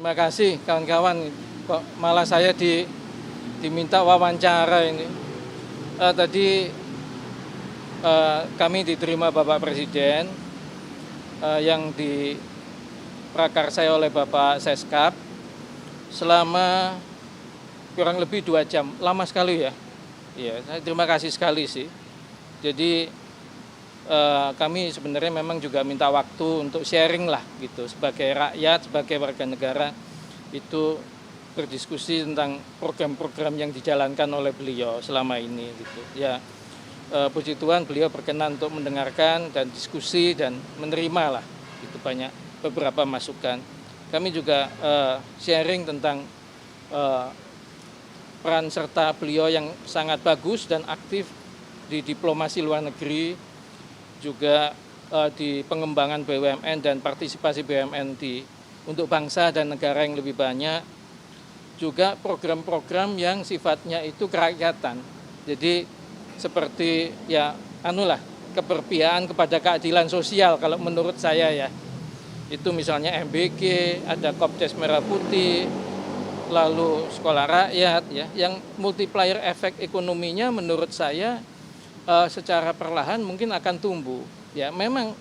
Terima kasih kawan-kawan. Kok malah saya diminta wawancara ini. Tadi kami diterima Bapak Presiden yang diprakarsai oleh Bapak Seskap selama kurang lebih 2 jam. Lama sekali ya. Iya, saya terima kasih sekali sih. Jadi kami sebenarnya memang juga minta waktu untuk sharing lah gitu sebagai rakyat, sebagai warga negara itu berdiskusi tentang program-program yang dijalankan oleh beliau selama ini gitu. Ya, puji Tuhan beliau berkenan untuk mendengarkan dan diskusi dan menerima lah itu banyak beberapa masukan. Kami juga sharing tentang peran serta beliau yang sangat bagus dan aktif di diplomasi luar negeri, juga di pengembangan BUMN dan partisipasi BUMN untuk bangsa dan negara yang lebih banyak, juga program-program yang sifatnya itu kerakyatan. Jadi seperti ya keberpihakan kepada keadilan sosial kalau menurut saya ya. Itu misalnya MBG, ada Kopdes Merah Putih, lalu sekolah rakyat ya, yang multiplier efek ekonominya menurut saya secara perlahan mungkin akan tumbuh. Ya memang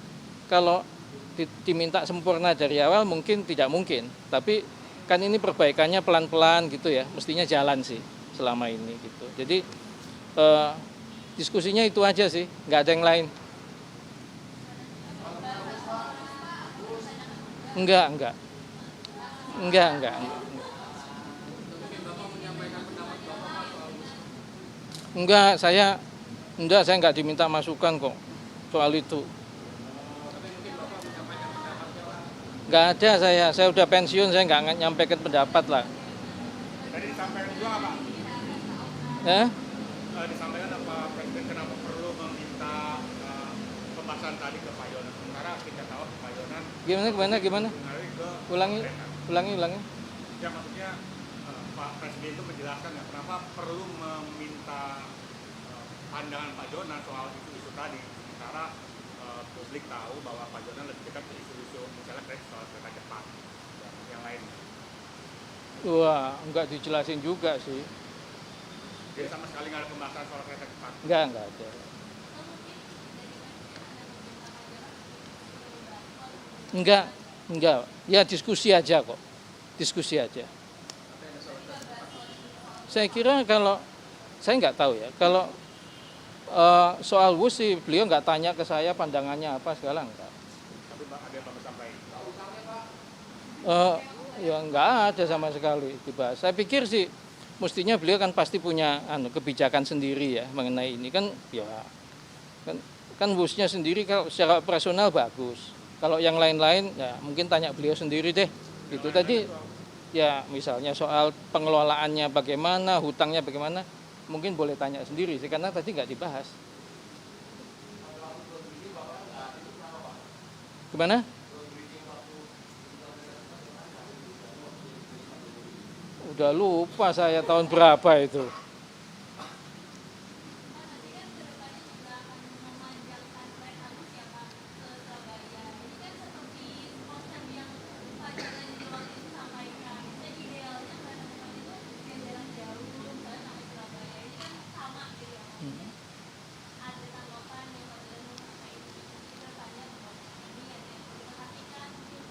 kalau diminta sempurna dari awal mungkin tidak mungkin, tapi kan ini perbaikannya pelan-pelan gitu ya, mestinya jalan sih selama ini gitu. Jadi diskusinya itu aja sih, nggak ada yang lain. Enggak. Enggak, saya nggak diminta masukan kok soal itu. Nggak ada saya udah pensiun, saya nggak nyampaikan pendapat lah. Tadi disampaikan juga Pak? Ya? Disampaikan apa Presiden kenapa perlu meminta pembahasan tadi ke Pak Yonan? Sementara kita tahu Pak Yonan Gimana? Ulangi. Ya maksudnya Pak Presiden itu menjelaskan ya kenapa perlu meminta pandangan Pak Yonan soal isu-isu tadi. Sementara publik tahu bahwa Pak Yonan lebih dekat ke isu-isu misalnya soal kereta cepat dan yang lain. Wah, enggak dijelasin juga sih. Jadi sama sekali nggak ada pembahasan soal kereta cepat? Enggak ada. Enggak. Ya diskusi aja kok. Saya kira kalau, saya nggak tahu ya, kalau soal WUS sih beliau nggak tanya ke saya pandangannya apa segala enggak. Tapi ada yang Bapak sampaikan? Ya nggak ada sama sekali dibahas. Saya pikir sih mestinya beliau kan pasti punya kebijakan sendiri ya mengenai ini kan ya kan WUS-nya sendiri kalau secara operasional bagus. Kalau yang lain-lain ya mungkin tanya beliau sendiri deh. Itu tadi ya misalnya soal pengelolaannya bagaimana, hutangnya bagaimana, mungkin boleh tanya sendiri sih karena tadi nggak dibahas. Gimana? Udah lupa saya tahun berapa itu.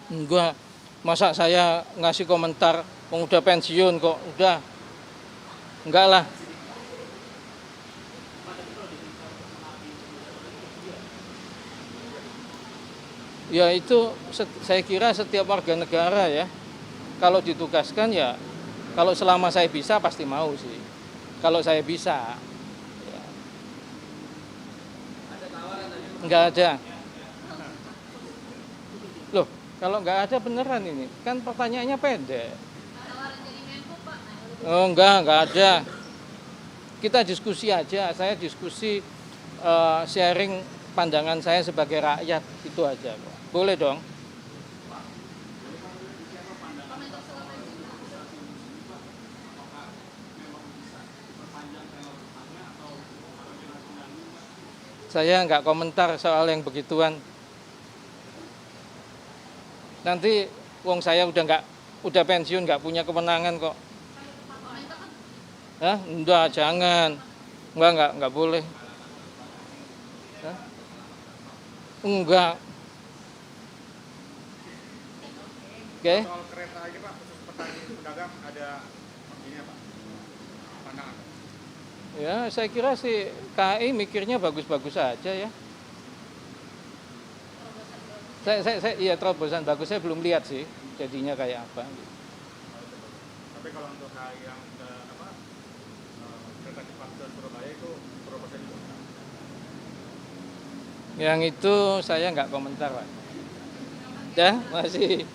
Enggak, masa saya ngasih komentar udah pensiun kok, udah enggak lah. Ya itu saya kira setiap warga negara ya, kalau ditugaskan ya, kalau selama saya bisa pasti mau sih. Kalau saya bisa, ya. Enggak ada. Loh, kalau nggak ada beneran ini, kan pertanyaannya pendek. Oh enggak ada. Kita diskusi aja, saya diskusi sharing pandangan saya sebagai rakyat, itu aja kok. Boleh dong. Saya nggak komentar soal yang begituan. Nanti wong saya udah udah pensiun nggak punya kewenangan kok. Hah? Enggak, jangan. Enggak boleh. Hah? Enggak. Oke. Soal kereta ini Pak, khusus petani pedagang ada ini apa? Pandangan. Ya, saya kira sih KAI mikirnya bagus-bagus aja ya. Iya terobosan bagus, saya belum lihat sih jadinya kayak apa. Tapi kalau untuk yang kereta cepat ke Surabaya itu terobosan juga. Yang itu saya nggak komentar, Pak. Ya, masih